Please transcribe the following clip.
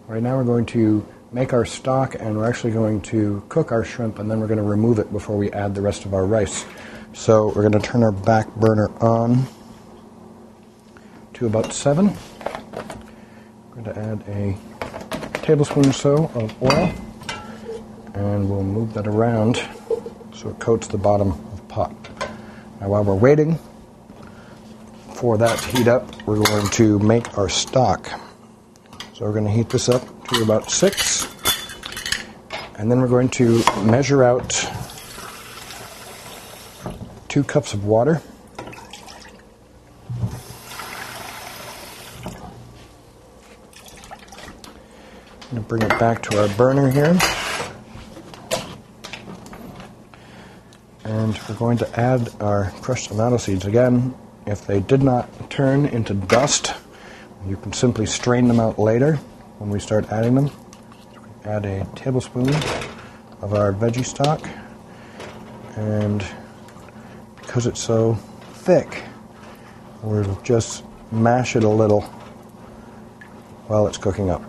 Right now we're going to make our stock, and we're actually going to cook our shrimp, and then we're going to remove it before we add the rest of our rice. So we're going to turn our back burner on to about 7. I'm going to add a tablespoon or so of oil, and we'll move that around so it coats the bottom of the pot. Now while we're waiting for that to heat up, we're going to make our stock. So we're going to heat this up to about 6, and then we're going to measure out 2 cups of water. I'm going to bring it back to our burner here. And we're going to add our crushed tomato seeds. Again, if they did not turn into dust, you can simply strain them out later when we start adding them. Add a tablespoon of our veggie stock. And because it's so thick, we'll just mash it a little while it's cooking up.